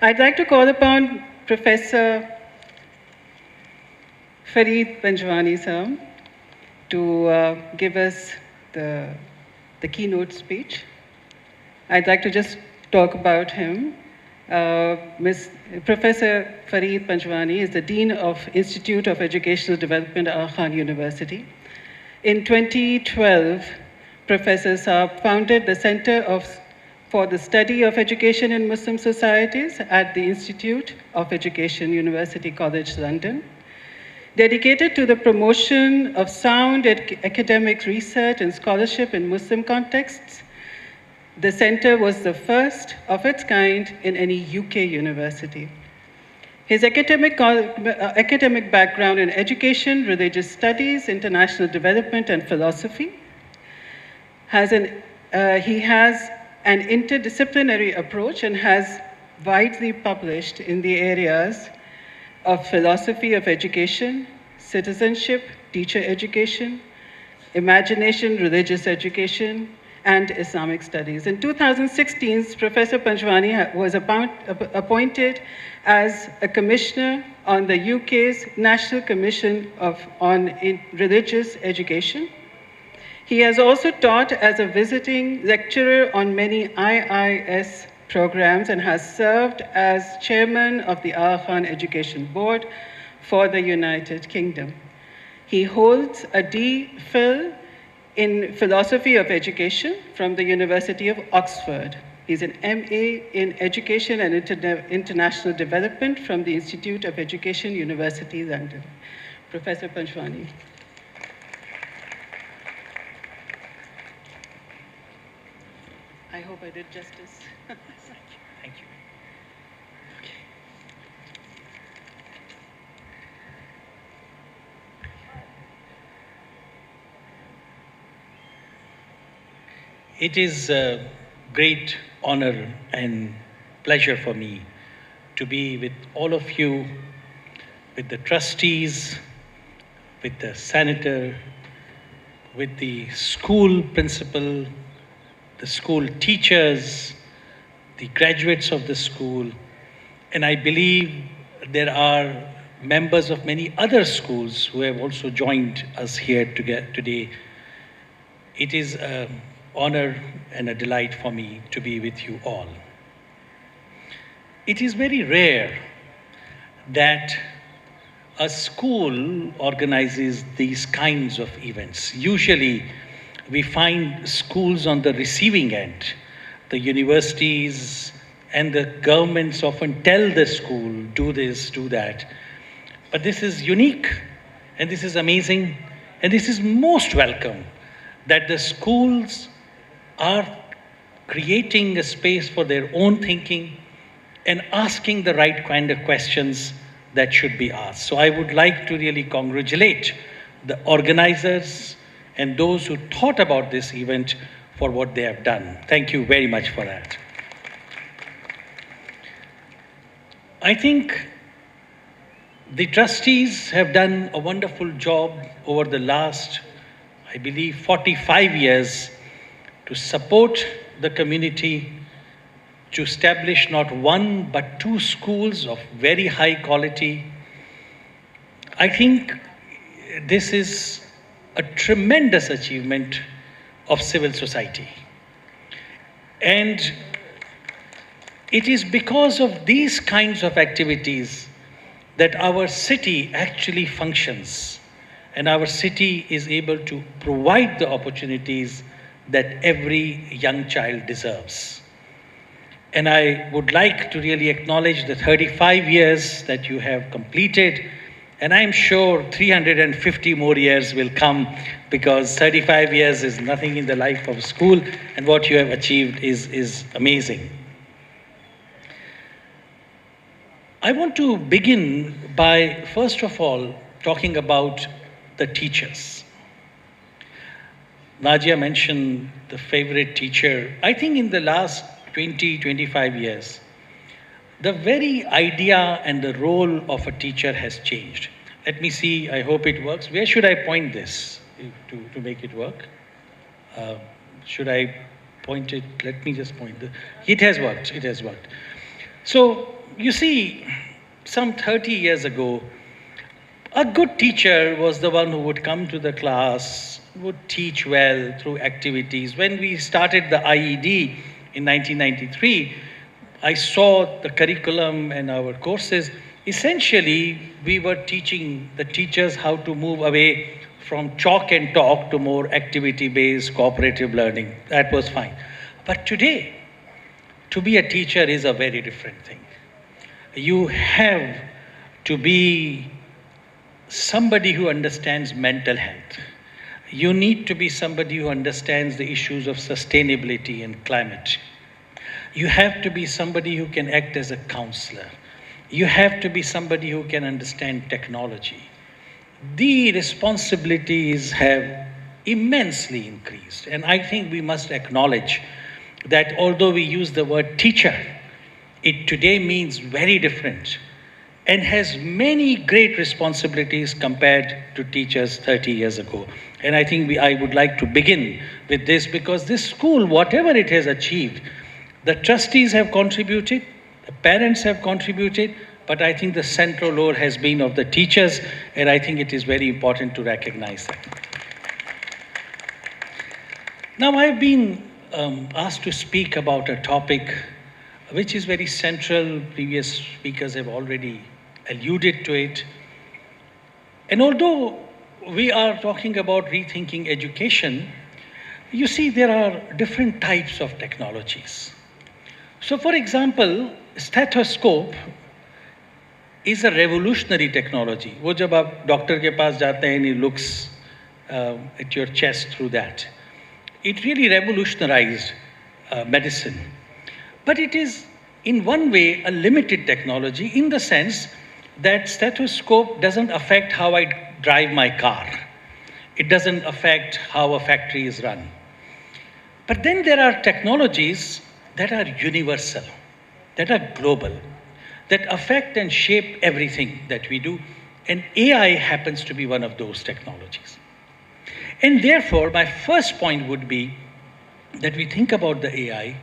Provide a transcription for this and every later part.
I'd like to call upon Professor Farid Panjwani, sir, to give us the keynote speech. I'd like to just talk about him. Professor Farid Panjwani is the Dean of Institute of Educational Development at Aga Khan University. In 2012, Professor Saab founded the Center for the Study of Education in Muslim Societies at the Institute of Education, University College London. Dedicated to the promotion of sound academic research and scholarship in Muslim contexts, the center was the first of its kind in any UK university. His academic background in education, religious studies, international development, and philosophy he has an interdisciplinary approach and has widely published in the areas of philosophy of education, citizenship, teacher education, imagination, religious education, and Islamic studies. In 2016, Professor Panjwani was appointed as a commissioner on the UK's National Commission on Religious Education. He has also taught as a visiting lecturer on many IIS programs and has served as chairman of the Aga Khan Education Board for the United Kingdom. He holds a D.Phil in Philosophy of Education from the University of Oxford. He's an MA in Education and International Development from the Institute of Education, University London. Professor Panjwani. I hope I did justice. Thank you. It is a great honor and pleasure for me to be with all of you, with the trustees, with the senator, with the school principal, the school teachers, the graduates of the school, and I believe there are members of many other schools who have also joined us here today. It is an honor and a delight for me to be with you all. It is very rare that a school organizes these kinds of events. Usually, we find schools on the receiving end. The universities and the governments often tell the school, do this, do that. But this is unique, and this is amazing, and this is most welcome, that the schools are creating a space for their own thinking and asking the right kind of questions that should be asked. So I would like to really congratulate the organizers and those who thought about this event for what they have done. Thank you very much for that. I think the trustees have done a wonderful job over the last, I believe, 45 years to support the community, to establish not one but two schools of very high quality. I think this is a tremendous achievement of civil society. And it is because of these kinds of activities that our city actually functions, and our city is able to provide the opportunities that every young child deserves. And I would like to really acknowledge the 35 years that you have completed. And I'm sure 350 more years will come, because 35 years is nothing in the life of a school, and what you have achieved is amazing. I want to begin by, first of all, talking about the teachers. Najia mentioned the favorite teacher. I think in the last 20, 25 years, the very idea and the role of a teacher has changed. Let me see, I hope it works. Where should I point this to make it work? Should I point it? Let me just point. It has worked, it has worked. So you see, some 30 years ago, a good teacher was the one who would come to the class, would teach well through activities. When we started the IED in 1993, I saw the curriculum and our courses. Essentially, we were teaching the teachers how to move away from chalk and talk to more activity-based cooperative learning. That was fine. But today, to be a teacher is a very different thing. You have to be somebody who understands mental health. You need to be somebody who understands the issues of sustainability and climate. You have to be somebody who can act as a counselor. You have to be somebody who can understand technology. The responsibilities have immensely increased. And I think we must acknowledge that although we use the word teacher, it today means very different and has many great responsibilities compared to teachers 30 years ago. And I think I would like to begin with this, because this school, whatever it has achieved, the trustees have contributed, the parents have contributed, but I think the central role has been of the teachers, and I think it is very important to recognize that. Now, I've been asked to speak about a topic which is very central. Previous speakers have already alluded to it. And although we are talking about rethinking education, you see there are different types of technologies. So for example, stethoscope is a revolutionary technology. वो जब आप doctor के पास जाते हैं and he looks at your chest through that. It really revolutionized medicine. But it is in one way a limited technology, in the sense that stethoscope doesn't affect how I drive my car. It doesn't affect how a factory is run. But then there are technologies that are universal, that are global, that affect and shape everything that we do. And AI happens to be one of those technologies. And therefore, my first point would be that we think about the AI,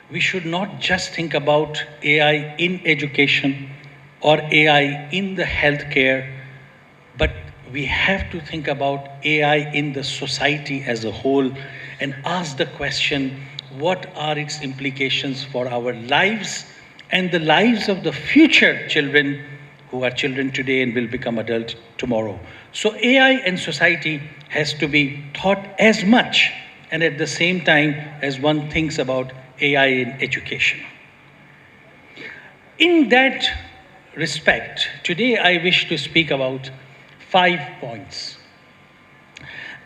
we should not just think about AI in education or AI in the healthcare, but we have to think about AI in the society as a whole and ask the question, what are its implications for our lives and the lives of the future children who are children today and will become adults tomorrow. So AI and society has to be taught as much and at the same time as one thinks about AI in education. In that respect, today I wish to speak about 5 points.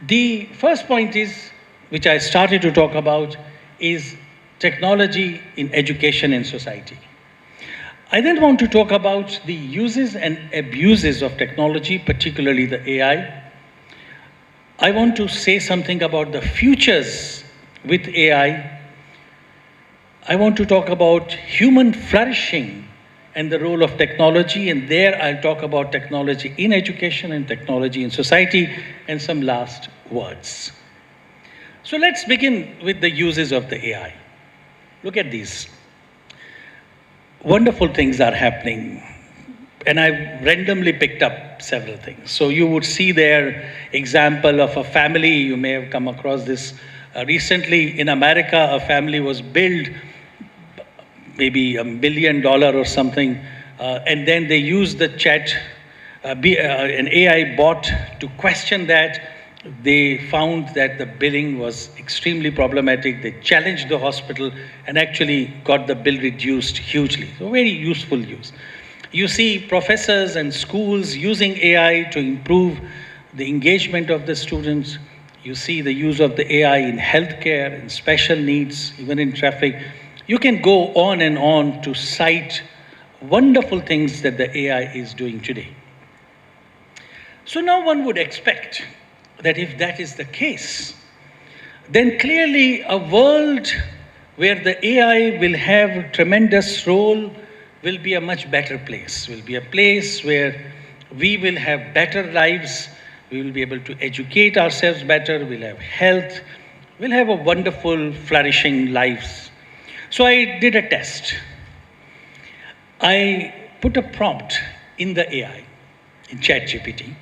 The first point is, which I started to talk about, is technology in education and society. I then want to talk about the uses and abuses of technology, particularly the AI. I want to say something about the futures with AI. I want to talk about human flourishing and the role of technology, and there I'll talk about technology in education and technology in society, and some last words. So let's begin with the uses of the AI. Look at these. Wonderful things are happening, and I've randomly picked up several things. So you would see there example of a family, you may have come across this recently in America. A family was billed maybe $1 billion or something, and then they used the chat, an AI bot, to question that. They found that the billing was extremely problematic. They challenged the hospital and actually got the bill reduced hugely. So very useful use. You see professors and schools using AI to improve the engagement of the students. You see the use of the AI in healthcare, in special needs, even in traffic. You can go on and on to cite wonderful things that the AI is doing today. So now one would expect that if that is the case, then clearly a world where the AI will have a tremendous role will be a much better place, will be a place where we will have better lives, we will be able to educate ourselves better, we'll have health, we'll have a wonderful, flourishing lives. So I did a test. I put a prompt in the AI, in ChatGPT,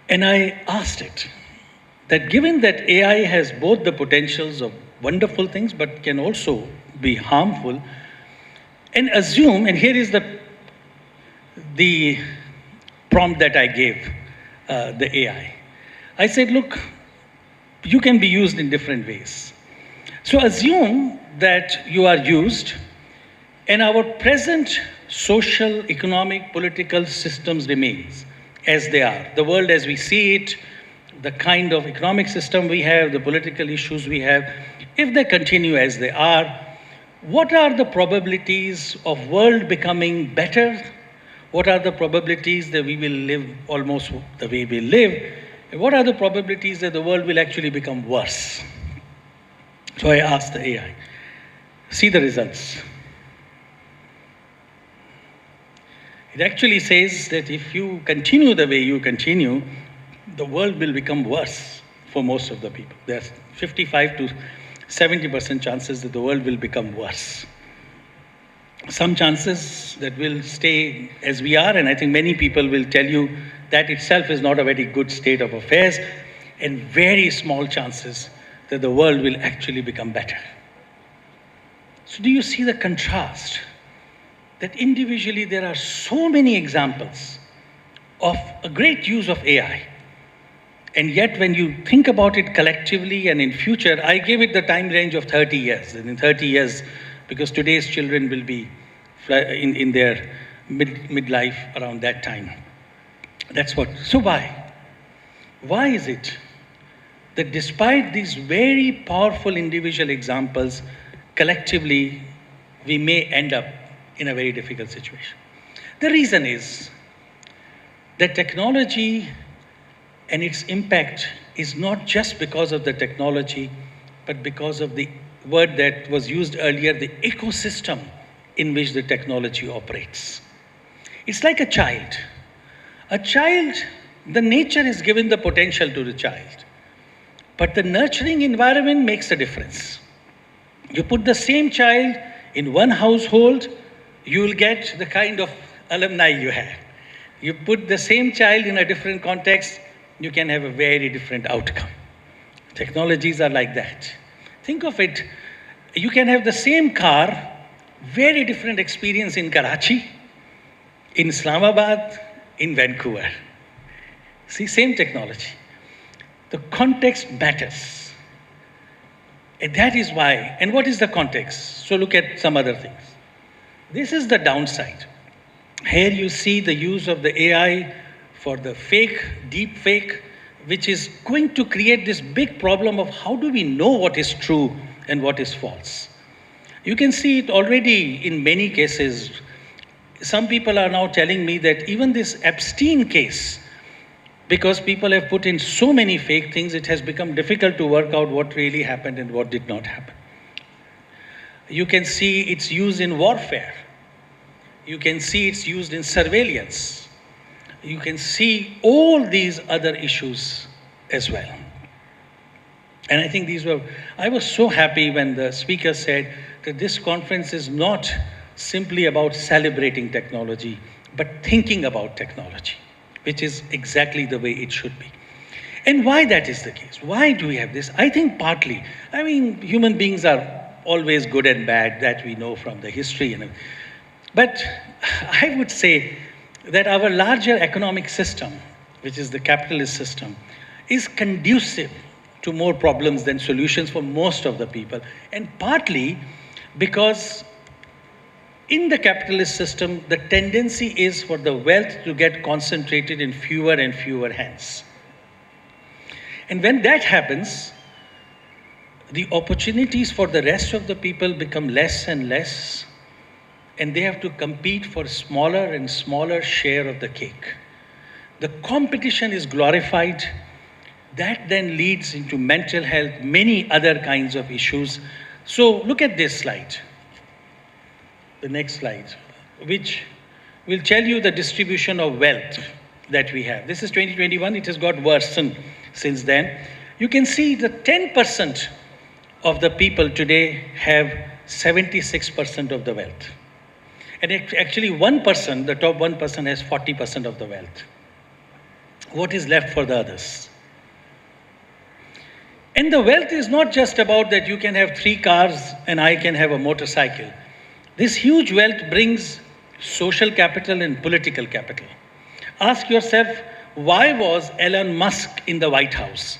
and I asked it that given that AI has both the potentials of wonderful things but can also be harmful, and assume, and here is the prompt that I gave the AI. I said, look, you can be used in different ways. So assume that you are used and our present social, economic, political systems remains as they are. The world as we see it, the kind of economic system we have, the political issues we have, if they continue as they are, what are the probabilities of world becoming better? What are the probabilities that we will live almost the way we live? And what are the probabilities that the world will actually become worse? So I asked the AI, see the results. It actually says that if you continue the way you continue, the world will become worse for most of the people. There's 55 to 70% chances that the world will become worse. Some chances that will stay as we are, and I think many people will tell you that itself is not a very good state of affairs, and very small chances that the world will actually become better. So do you see the contrast? That individually there are so many examples of a great use of AI. And yet when you think about it collectively and in future, I gave it the time range of 30 years. And in 30 years, because today's children will be in their midlife around that time. That's what. So why? Why is it that despite these very powerful individual examples, collectively, we may end up in a very difficult situation? The reason is that technology and its impact is not just because of the technology, but because of the word that was used earlier, the ecosystem in which the technology operates. It's like a child. A child, the nature is given the potential to the child, but the nurturing environment makes a difference. You put the same child in one household, you will get the kind of alumni you have. You put the same child in a different context, you can have a very different outcome. Technologies are like that. Think of it, you can have the same car, very different experience in Karachi, in Islamabad, in Vancouver. See, same technology. The context matters. And that is why, and what is the context? So look at some other things. This is the downside. Here you see the use of the AI for the fake, deep fake, which is going to create this big problem of how do we know what is true and what is false. You can see it already in many cases. Some people are now telling me that even this Epstein case, because people have put in so many fake things, it has become difficult to work out what really happened and what did not happen. You can see its use in warfare. You can see it's used in surveillance. You can see all these other issues as well. And I think I was so happy when the speaker said that this conference is not simply about celebrating technology, but thinking about technology, which is exactly the way it should be. And why that is the case? Why do we have this? I think partly, human beings are always good and bad, that we know from the history. But I would say that our larger economic system, which is the capitalist system, is conducive to more problems than solutions for most of the people. And partly because in the capitalist system, the tendency is for the wealth to get concentrated in fewer and fewer hands. And when that happens, the opportunities for the rest of the people become less and less, and they have to compete for smaller and smaller share of the cake. The competition is glorified. That then leads into mental health, many other kinds of issues. So look at this slide, the next slide, which will tell you the distribution of wealth that we have. This is 2021, it has got worsened since then. You can see that 10% of the people today have 76% of the wealth. And actually 1%, the top 1% has 40% of the wealth. What is left for the others? And the wealth is not just about that you can have 3 cars and I can have a motorcycle. This huge wealth brings social capital and political capital. Ask yourself, why was Elon Musk in the White House?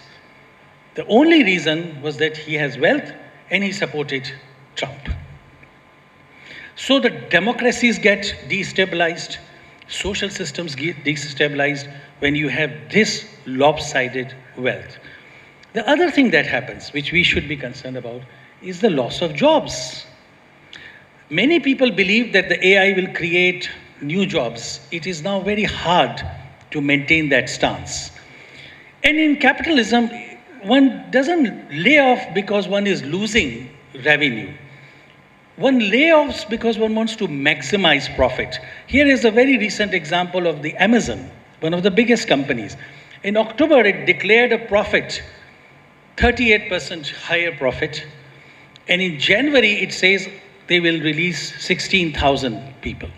The only reason was that he has wealth and he supported Trump. So the democracies get destabilized, social systems get destabilized when you have this lopsided wealth. The other thing that happens, which we should be concerned about, is the loss of jobs. Many people believe that the AI will create new jobs. It is now very hard to maintain that stance. And in capitalism, one doesn't lay off because one is losing revenue. One layoffs because one wants to maximize profit. Here is a very recent example of the Amazon, one of the biggest companies. In October, it declared a profit, 38% higher profit. And in January, it says they will release 16,000 people.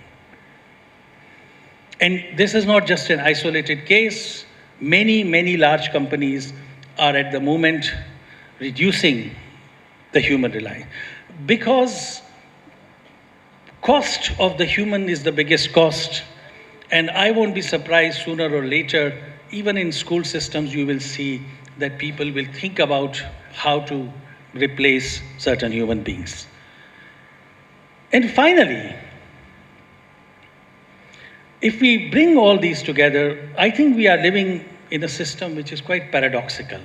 And this is not just an isolated case. Many, many large companies are at the moment reducing the human reliance. Because cost of the human is the biggest cost. And I won't be surprised sooner or later, even in school systems, you will see that people will think about how to replace certain human beings. And finally, if we bring all these together, I think we are living in a system which is quite paradoxical.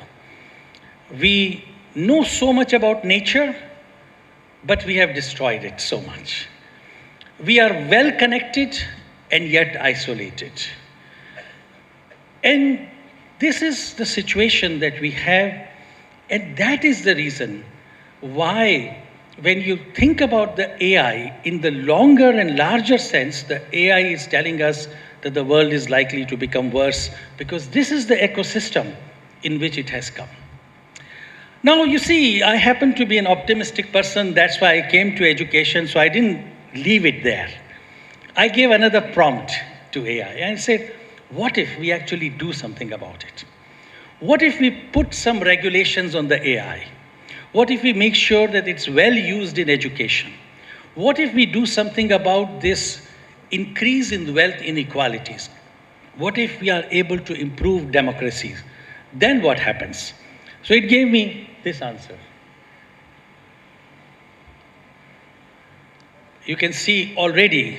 We know so much about nature, but we have destroyed it so much. We are well connected and yet isolated. And this is the situation that we have, and that is the reason why when you think about the AI in the longer and larger sense, the AI is telling us that the world is likely to become worse because this is the ecosystem in which it has come. Now, you see, I happen to be an optimistic person. That's why I came to education, so I didn't leave it there. I gave another prompt to AI and said, what if we actually do something about it? What if we put some regulations on the AI? What if we make sure that it's well used in education? What if we do something about this increase in wealth inequalities? What if we are able to improve democracies? Then what happens? So it gave me this answer. You can see already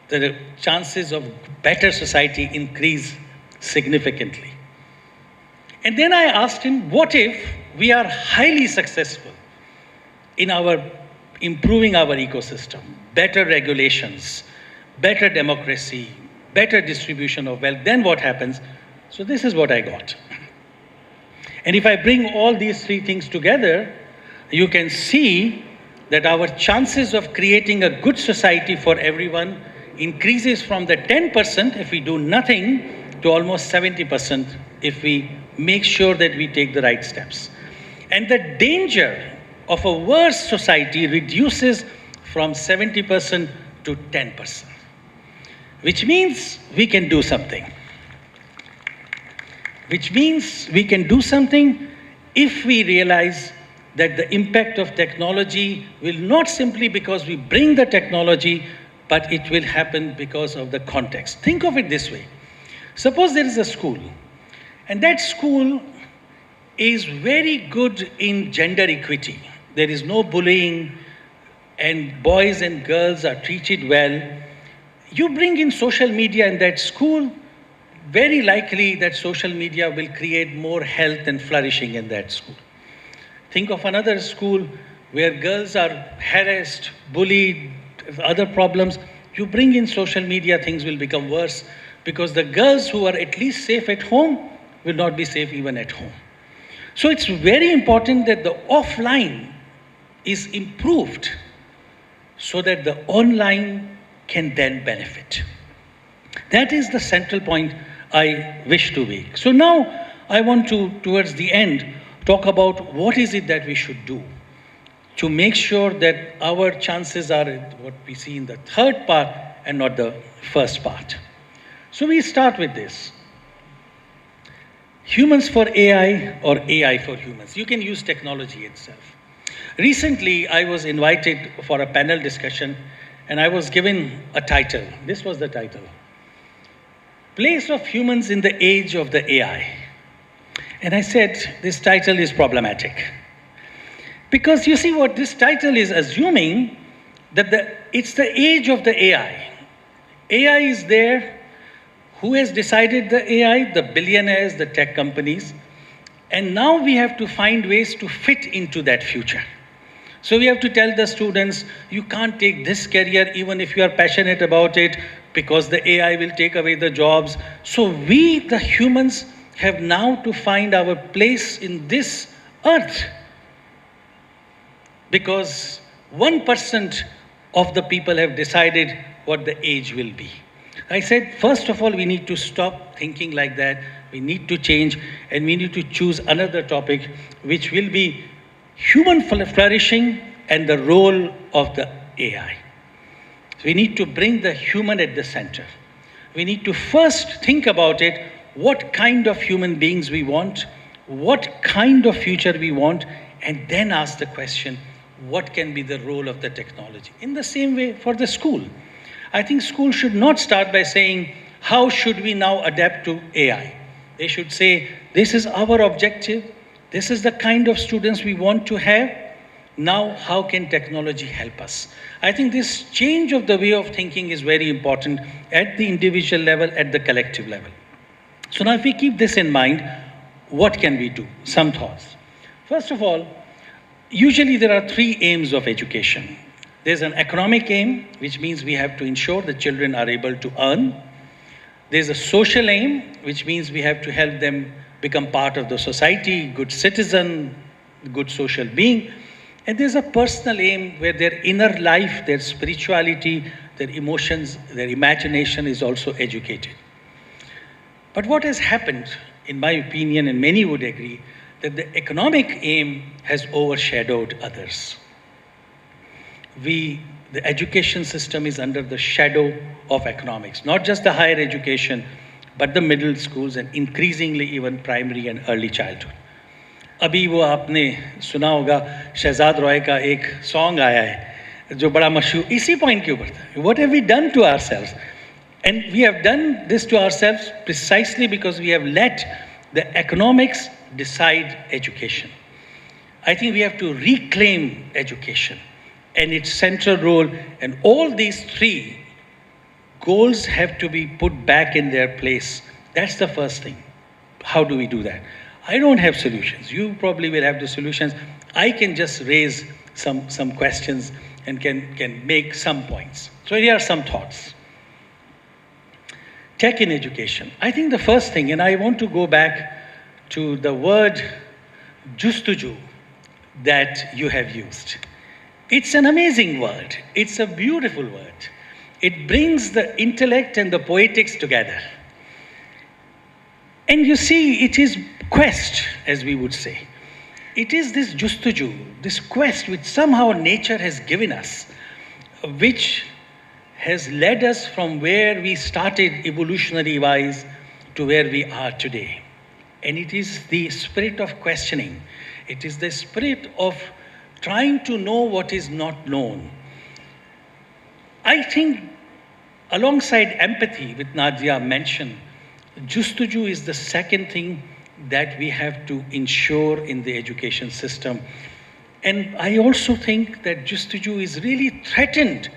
that the chances of better society increase significantly. And then I asked him, what if we are highly successful in improving our ecosystem, better regulations, better democracy, better distribution of wealth, then what happens? So this is what I got. And if I bring all these 3 things together, you can see that our chances of creating a good society for everyone increases from the 10% if we do nothing to almost 70% if we make sure that we take the right steps. And the danger of a worse society reduces from 70% to 10%, which means we can do something. Which means we can do something if we realize that the impact of technology will not simply because we bring the technology, but it will happen because of the context. Think of it this way. Suppose there is a school, and that school is very good in gender equity. There is no bullying, and boys and girls are treated well. You bring in social media in that school, very likely that social media will create more health and flourishing in that school. Think of another school where girls are harassed, bullied, other problems. You bring in social media, things will become worse because the girls who are at least safe at home will not be safe even at home. So it's very important that the offline is improved so that the online can then benefit. That is the central point I wish to make. So now I want to, towards the end, talk about what is it that we should do. to make sure that our chances are what we see in the third part and not the first part. So we start with this. Humans for AI or AI for humans. You can use technology itself. Recently, I was invited for a panel discussion and I was given a title. This was the title. Place of humans in the age of the AI. And I said, this title is problematic. Because you see what this title is assuming, that it's the age of the AI. AI is there. Who has decided the AI? The billionaires, the tech companies. And now we have to find ways to fit into that future. So we have to tell the students, you can't take this career even if you are passionate about it, because the AI will take away the jobs. So we, the humans, have now to find our place in this earth. Because 1% of the people have decided what the age will be. I said, first of all, we need to stop thinking like that. We need to change, and we need to choose another topic, which will be human flourishing and the role of the AI. So we need to bring the human at the center. We need to first think about it, what kind of human beings we want, what kind of future we want, and then ask the question, what can be the role of the technology? In the same way for the school. I think school should not start by saying, how should we now adapt to AI? They should say, this is our objective. This is the kind of students we want to have. Now, how can technology help us? I think this change of the way of thinking is very important at the individual level, at the collective level. So now if we keep this in mind, what can we do? Some thoughts. First of all, usually there are three aims of education. There's an economic aim, which means we have to ensure the children are able to earn. There's a social aim, which means we have to help them become part of the society, good citizen, good social being. And there's a personal aim where their inner life, their spirituality, their emotions, their imagination is also educated. But what has happened, in my opinion, and many would agree, that the economic aim has overshadowed others. The education system is under the shadow of economics, not just the higher education, but the middle schools and increasingly even primary and early childhood. अभी वो आपने सुना होगा शहजाद रॉय का एक song आया है जो बड़ा मशहूर इसी पॉइंट के ऊपर था. What have we done to ourselves? And we have done this to ourselves precisely because we have let the economics decide education. I think we have to reclaim education and its central role, and all these three goals have to be put back in their place. That's the first thing. How do we do that? I don't have solutions. You probably will have the solutions. I can just raise some questions and can make some points. So here are some thoughts. Tech in education. I think the first thing, and I want to go back to the word Justuju that you have used. It's an amazing word. It's a beautiful word. It brings the intellect and the poetics together. And you see, it is quest, as we would say. It is this Justuju, this quest which somehow nature has given us, which has led us from where we started evolutionary-wise to where we are today. And it is the spirit of questioning. It is the spirit of trying to know what is not known. I think alongside empathy, which Nadia mentioned, Justuju is the second thing that we have to ensure in the education system. And I also think that Justuju is really threatened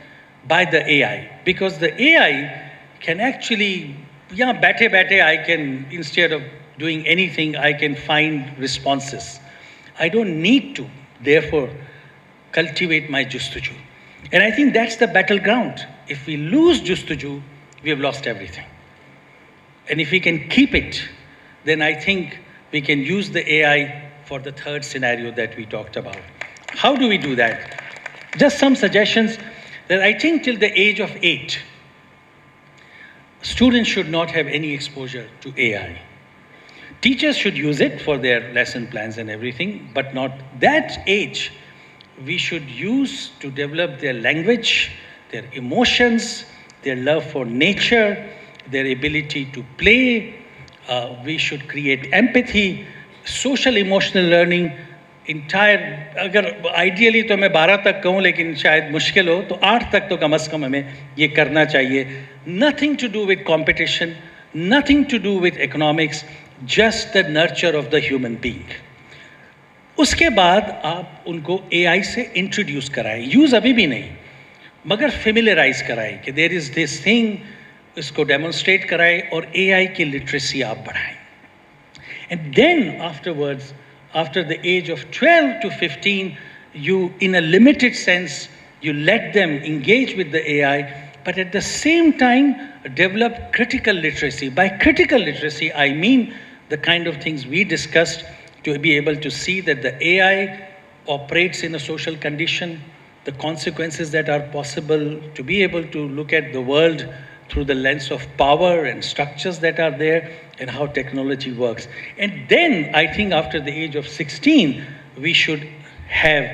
by the AI, because the AI can actually, I can, instead of doing anything, I can find responses. I don't need to, therefore, cultivate my Justuju. And I think that's the battleground. If we lose Justuju, we have lost everything. And if we can keep it, then I think we can use the AI for the third scenario that we talked about. How do we do that? Just some suggestions that I think till the age of 8, students should not have any exposure to AI. Teachers should use it for their lesson plans and everything, but not that age. we should use to develop their language, their emotions, their love for nature, their ability to play. We should create empathy, social emotional learning, entire, अगर ideally तो मैं 12 तक कहूँ लेकिन शायद मुश्किल हो, तो 8 तक तो कम से कम हमें ये करना चाहिए. Nothing to do with competition, nothing to do with economics, just the nurture of the human being. उसके बाद आप उनको AI से इंट्रोड्यूस कराएं, यूज़ अभी भी नहीं, मगर फेमिलराइज कराएं कि देयर इज़ दिस थिंग, इसको डेमोन्स्ट्रेट कराएं और AI की लिटरेसी आप बढ़ाएं. And then afterwards, after the age of 12 to 15, you, in a limited sense, you let them engage with the AI, but at the same time, develop critical literacy. By critical literacy, I mean the kind of things we discussed, to be able to see that the AI operates in a social condition, the consequences that are possible, to be able to look at the world through the lens of power and structures that are there and how technology works. And then I think after the age of 16, we should have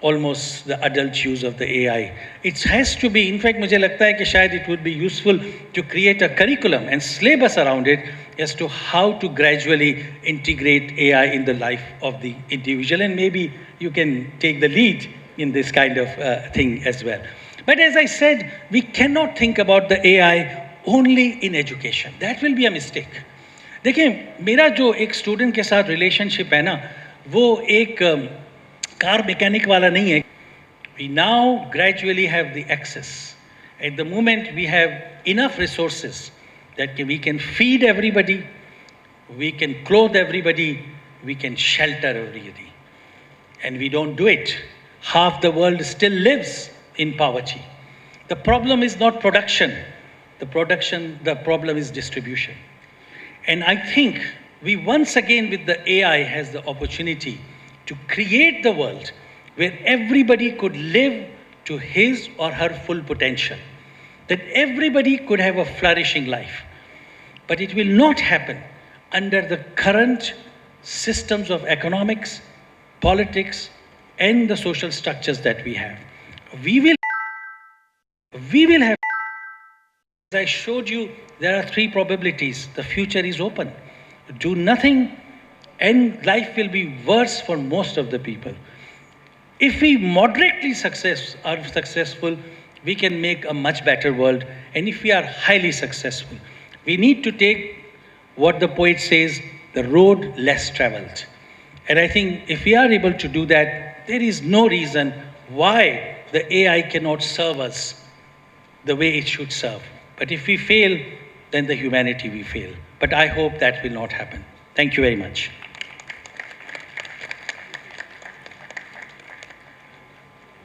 almost the adult use of the AI. It has to be, in fact, मुझे लगता है कि शायद it would be useful to create a curriculum and syllabus around it as to how to gradually integrate AI in the life of the individual, and maybe you can take the lead in this kind of thing as well. But as I said, we cannot think about the AI only in education. That will be a mistake. देखिए, मेरा जो एक student के साथ relationship है ना, वो एक कार मैकेनिक वाला नहीं है. We now gradually have the access. At the moment, we have enough resources that we can feed everybody, we can clothe everybody, we can shelter everybody. And we don't do it. Half the world still lives in poverty. The problem is not production. The problem is distribution. And I think we once again with the AI has the opportunity to create the world where everybody could live to his or her full potential, that everybody could have a flourishing life. But it will not happen under the current systems of economics, politics, and the social structures that we have. We will have, as I showed you, there are 3 probabilities. The future is open. Do nothing and life will be worse for most of the people. If we moderately are successful, we can make a much better world. And if we are highly successful, we need to take what the poet says, the road less traveled. And I think if we are able to do that, there is no reason why the AI cannot serve us the way it should serve. But if we fail, then the humanity will fail. But I hope that will not happen. Thank you very much.